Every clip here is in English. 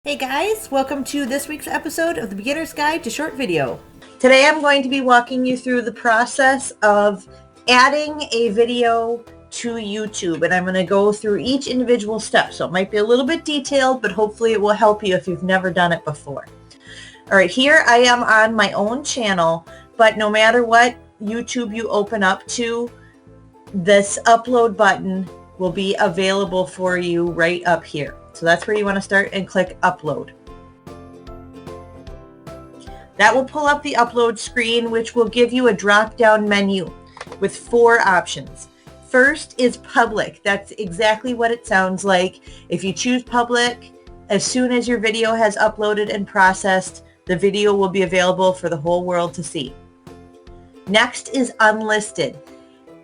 Hey guys, welcome to this week's episode of the Beginner's Guide to Short Video. Today I'm going to be walking you through the process of adding a video to YouTube, and I'm going to go through each individual step. So it might be a little bit detailed, but hopefully it will help you if you've never done it before. All right, here I am on my own channel, but no matter what YouTube you open up to, this upload button will be available for you right up here. So that's where you want to start and click upload. That will pull up the upload screen, which will give you a drop-down menu with 4 options. First is public. That's exactly what it sounds like. If you choose public, as soon as your video has uploaded and processed, the video will be available for the whole world to see. Next is unlisted.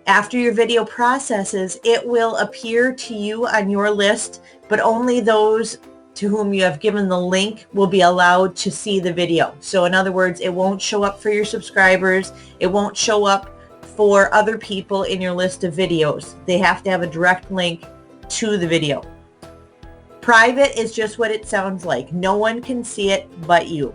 After your video processes, it will appear to you on your list, but only those to whom you have given the link will be allowed to see the video. So in other words, it won't show up for your subscribers. It won't show up for other people in your list of videos. They have to have a direct link to the video. Private is just what it sounds like. No one can see it but you.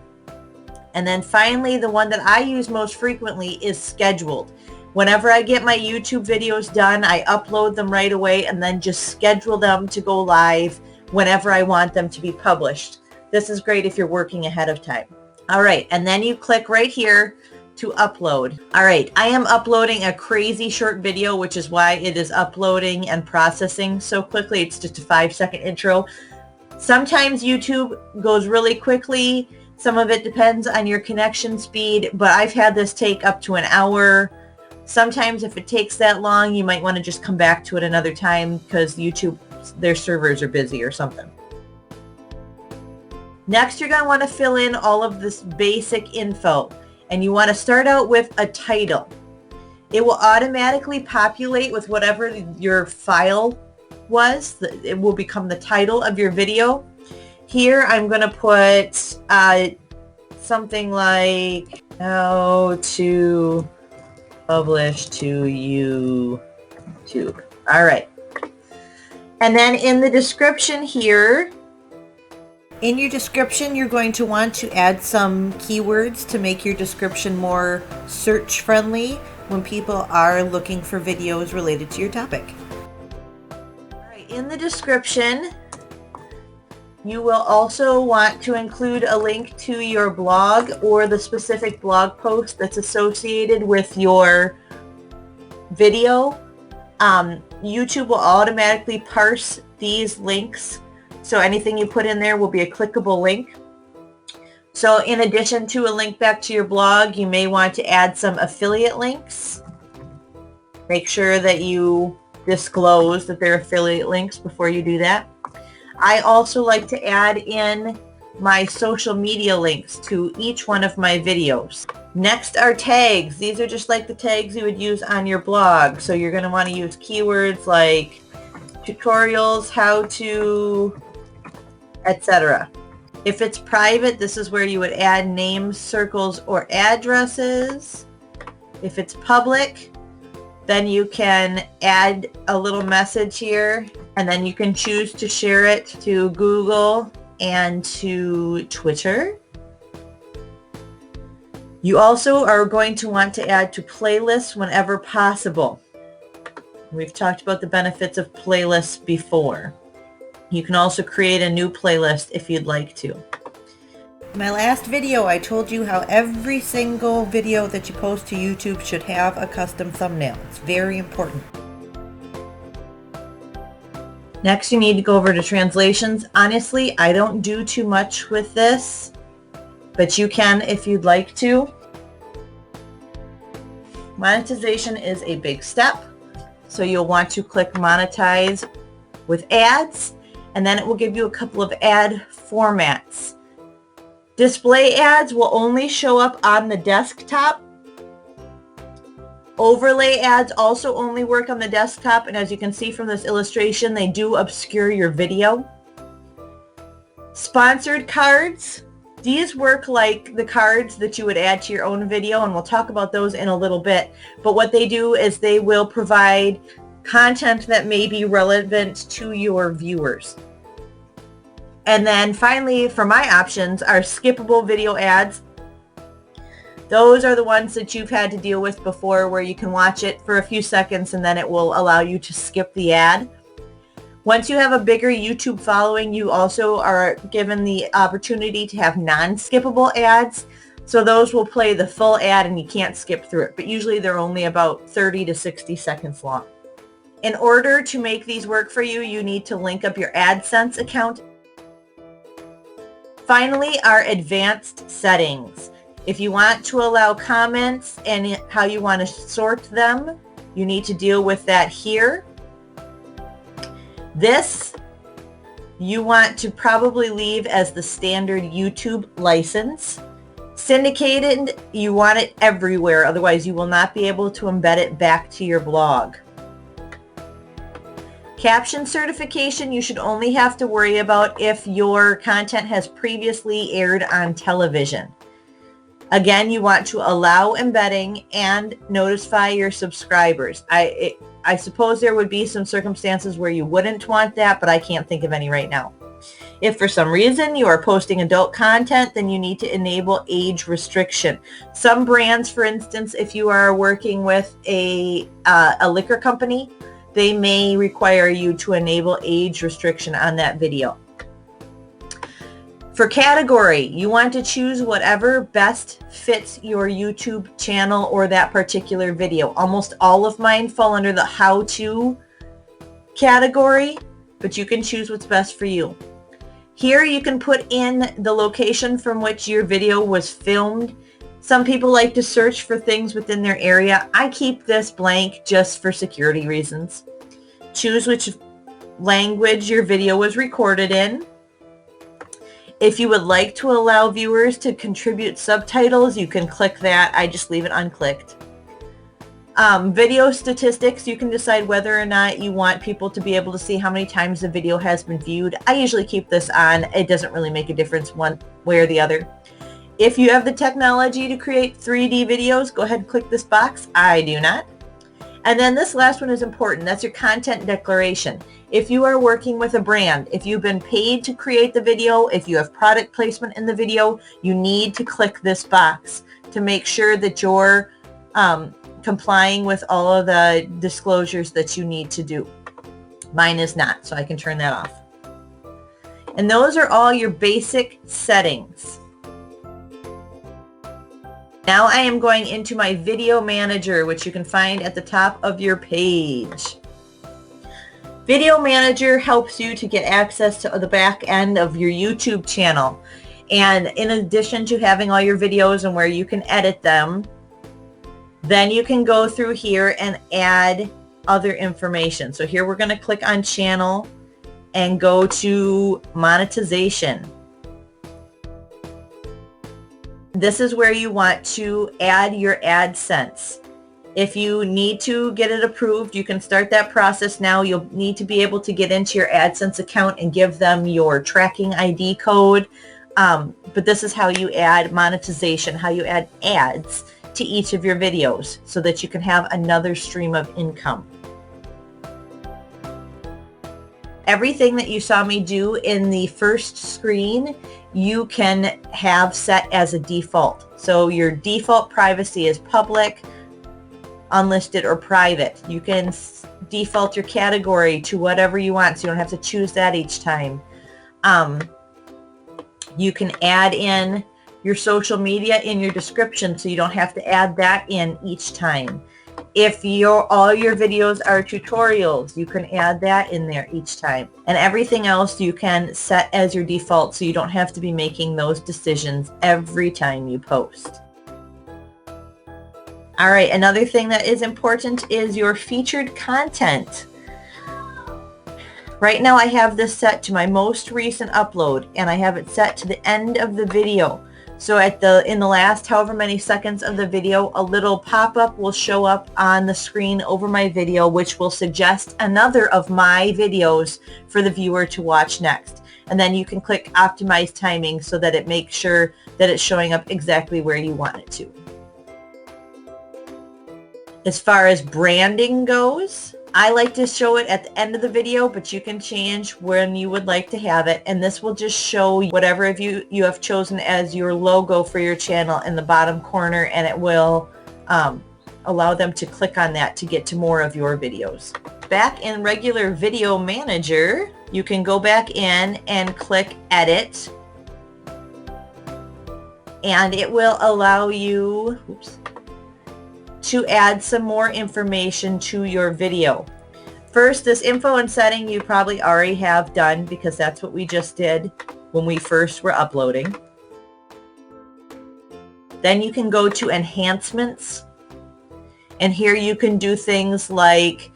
And then finally, the one that I use most frequently is scheduled. Whenever I get my YouTube videos done, I upload them right away and then just schedule them to go live whenever I want them to be published. This is great if you're working ahead of time. All right, and then you click right here to upload. All right, I am uploading a crazy short video, which is why it is uploading and processing so quickly. It's just a 5-second intro. Sometimes YouTube goes really quickly. Some of it depends on your connection speed, but I've had this take up to an hour. Sometimes if it takes that long, you might want to just come back to it another time because YouTube, their servers are busy or something. Next, you're going to want to fill in all of this basic info, and you want to start out with a title. It will automatically populate with whatever your file was. It will become the title of your video. Here, I'm going to put something like how to publish to YouTube. All right. And then in the description here, in your description, you're going to want to add some keywords to make your description more search friendly when people are looking for videos related to your topic. All right. In the description, you will also want to include a link to your blog or the specific blog post that's associated with your video. YouTube will automatically parse these links, so anything you put in there will be a clickable link. So in addition to a link back to your blog, you may want to add some affiliate links. Make sure that you disclose that they're affiliate links before you do that. I also like to add in my social media links to each one of my videos. Next are tags. These are just like the tags you would use on your blog. So you're going to want to use keywords like tutorials, how to, etc. If it's private, this is where you would add names, circles, or addresses. If it's public, then you can add a little message here, and then you can choose to share it to Google and to Twitter. You also are going to want to add to playlists whenever possible. We've talked about the benefits of playlists before. You can also create a new playlist if you'd like to. In my last video, I told you how every single video that you post to YouTube should have a custom thumbnail. It's very important. Next, you need to go over to translations. Honestly, I don't do too much with this, but you can if you'd like to. Monetization is a big step, so you'll want to click monetize with ads, and then it will give you a couple of ad formats. Display ads will only show up on the desktop. Overlay ads also only work on the desktop, and as you can see from this illustration, they do obscure your video. Sponsored cards. These work like the cards that you would add to your own video, and we'll talk about those in a little bit. But what they do is they will provide content that may be relevant to your viewers. And then finally, for my options are skippable video ads. Those are the ones that you've had to deal with before, where you can watch it for a few seconds and then it will allow you to skip the ad. Once you have a bigger YouTube following, you also are given the opportunity to have non-skippable ads. So those will play the full ad and you can't skip through it, but usually they're only about 30 to 60 seconds long. In order to make these work for you, you need to link up your ADSENSE account. Finally, our advanced settings. If you want to allow comments and how you want to sort them, you need to deal with that here. This you want to probably leave as the standard YouTube license. Syndicated, you want it everywhere, otherwise you will not be able to embed it back to your blog. Caption certification, you should only have to worry about if your content has previously aired on television. Again, you want to allow embedding and notify your subscribers. I suppose there would be some circumstances where you wouldn't want that, but I can't think of any right now. If for some reason you are posting adult content, then you need to enable age restriction. Some brands, for instance, if you are working with a liquor company, they may require you to enable age restriction on that video. For category, you want to choose whatever best fits your YouTube channel or that particular video. Almost all of mine fall under the how-to category, but you can choose what's best for you. Here you can put in the location from which your video was filmed. Some people like to search for things within their area. I keep this blank just for security reasons. Choose which language your video was recorded in. If you would like to allow viewers to contribute subtitles, you can click that. I just leave it unclicked. Video statistics, you can decide whether or not you want people to be able to see how many times the video has been viewed. I usually keep this on. It doesn't really make a difference one way or the other. If you have the technology to create 3D videos, go ahead and click this box. I do not. And then this last one is important. That's your content declaration. If you are working with a brand, if you've been paid to create the video, if you have product placement in the video, you need to click this box to make sure that you're complying with all of the disclosures that you need to do. Mine is not, so I can turn that off. And those are all your basic settings. Now I am going into my video manager, which you can find at the top of your page. Video manager helps you to get access to the back end of your YouTube channel. And in addition to having all your videos and where you can edit them, then you can go through here and add other information. So here we're going to click on channel and go to monetization. This is where you want to add your ADSENSE. If you need to get it approved, you can start that process now. You'll need to be able to get into your ADSENSE account and give them your tracking ID code. But this is how you add monetization, how you add ads to each of your videos so that you can have another stream of income. Everything that you saw me do in the first screen, you can have set as a default. So your default privacy is public, unlisted, or private. You can default your category to whatever you want, so you don't have to choose that each time. You can add in your social media in your description, so you don't have to add that in each time. If all your videos are tutorials, you can add that in there each time. And everything else you can set as your default, so you don't have to be making those decisions every time you post. All right, another thing that is important is your featured content. Right now I have this set to my most recent upload, and I have it set to the end of the video. So in the last however many seconds of the video, a little pop-up will show up on the screen over my video, which will suggest another of my videos for the viewer to watch next. And then you can click optimize timing so that it makes sure that it's showing up exactly where you want it to. As far as branding goes, I like to show it at the end of the video, but you can change when you would like to have it. And this will just show whatever of you have chosen as your logo for your channel in the bottom corner, and it will allow them to click on that to get to more of your videos. Back in regular Video Manager, you can go back in and click Edit, and it will allow you to add some more information to your video. First, this info and setting you probably already have done because that's what we just did when we first were uploading. Then you can go to Enhancements, and here you can do things like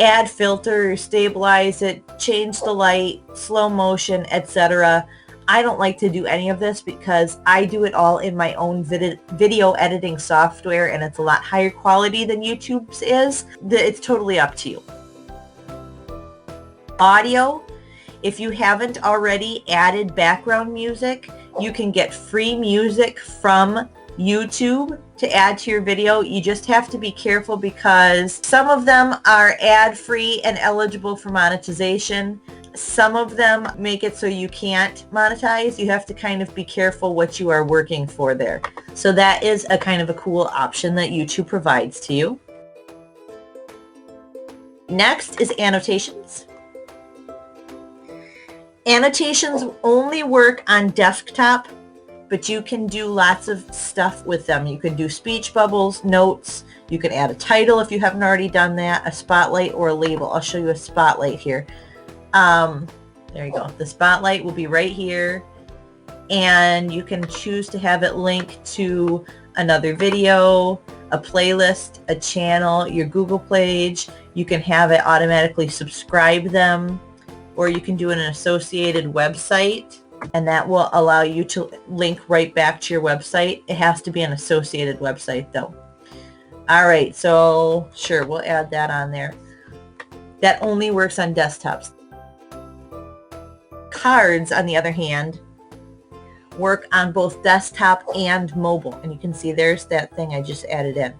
add filter, stabilize it, change the light, slow motion, etc. I don't like to do any of this because I do it all in my own video editing software, and it's a lot higher quality than YouTube's is. It's totally up to you. Audio, if you haven't already added background music, you can get free music from YouTube to add to your video. You just have to be careful because some of them are ad-free and eligible for monetization. Some of them make it so you can't monetize. You have to kind of be careful what you are working for there. So that is a kind of a cool option that YouTube provides to you. Next is annotations. Annotations only work on desktop, but you can do lots of stuff with them. You can do speech bubbles, notes, you can add a title if you haven't already done that, a spotlight or a label. I'll show you a spotlight here. There you go. The spotlight will be right here, and you can choose to have it linked to another video, a playlist, a channel, your Google page. You can have it automatically subscribe them, or you can do an associated website, and that will allow you to link right back to your website. It has to be an associated website though. All right, so sure, we'll add that on there. That only works on desktops. Cards, on the other hand, work on both desktop and mobile. And you can see there's that thing I just added in.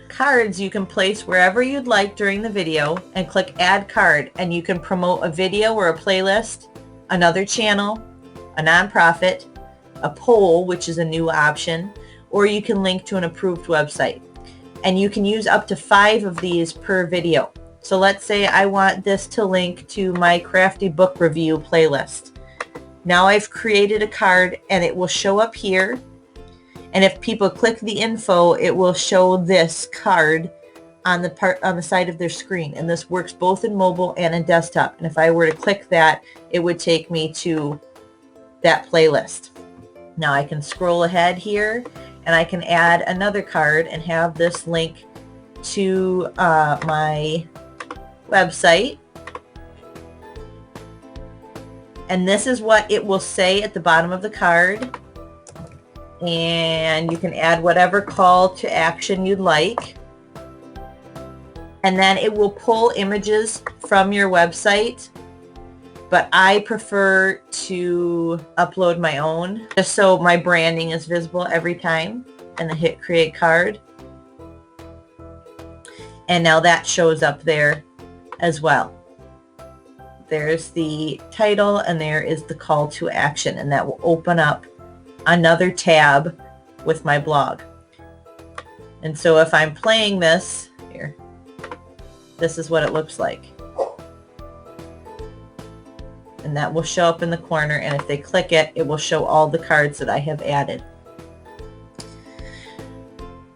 Cards you can place wherever you'd like during the video and click Add Card, and you can promote a video or a playlist, another channel, a nonprofit, a poll, which is a new option, or you can link to an approved website. And you can use up to 5 of these per video. So let's say I want this to link to my crafty book review playlist. Now I've created a card, and it will show up here. And if people click the info, it will show this card on the side of their screen. And this works both in mobile and in desktop. And if I were to click that, it would take me to that playlist. Now I can scroll ahead here, and I can add another card and have this link to my website. And this is what it will say at the bottom of the card. And you can add whatever call to action you'd like. And then it will pull images from your website. But I prefer to upload my own just so my branding is visible every time. And then hit Create Card. And now that shows up there as well. There's the title, and there is the call to action, and that will open up another tab with my blog. And so if I'm playing this here, this is what it looks like. And that will show up in the corner, and if they click it, it will show all the cards that I have added.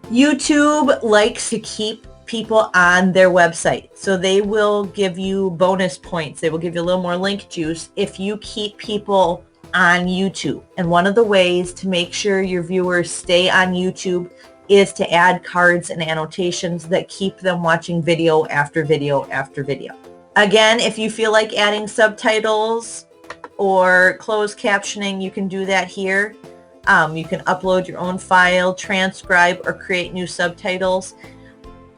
YouTube likes to keep people on their website, so they will give you bonus points. They will give you a little more link juice if you keep people on YouTube. And one of the ways to make sure your viewers stay on YouTube is to add cards and annotations that keep them watching video after video after video. Again, if you feel like adding subtitles or closed captioning, you can do that here. You can upload your own file, transcribe, or create new subtitles.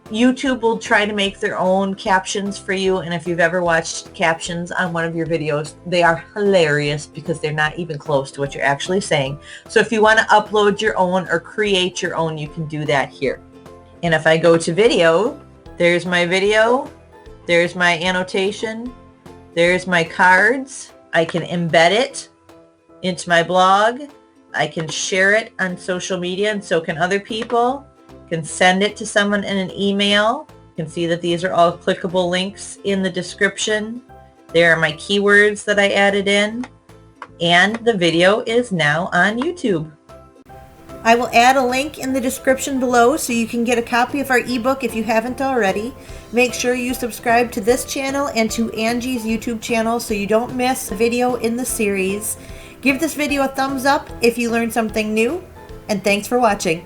YouTube will try to make their own captions for you, and if you've ever watched captions on one of your videos, they are hilarious because they're not even close to what you're actually saying. So if you want to upload your own or create your own, you can do that here. And if I go to video, there's my video. There's my annotation. There's my cards. I can embed it into my blog. I can share it on social media, and so can other people. Can send it to someone in an email. You can see that these are all clickable links in the description. There are my keywords that I added in, and the video is now on YouTube. I will add a link in the description below so you can get a copy of our ebook if you haven't already. Make sure you subscribe to this channel and to Angie's YouTube channel so you don't miss a video in the series. Give this video a thumbs up if you learned something new, and thanks for watching.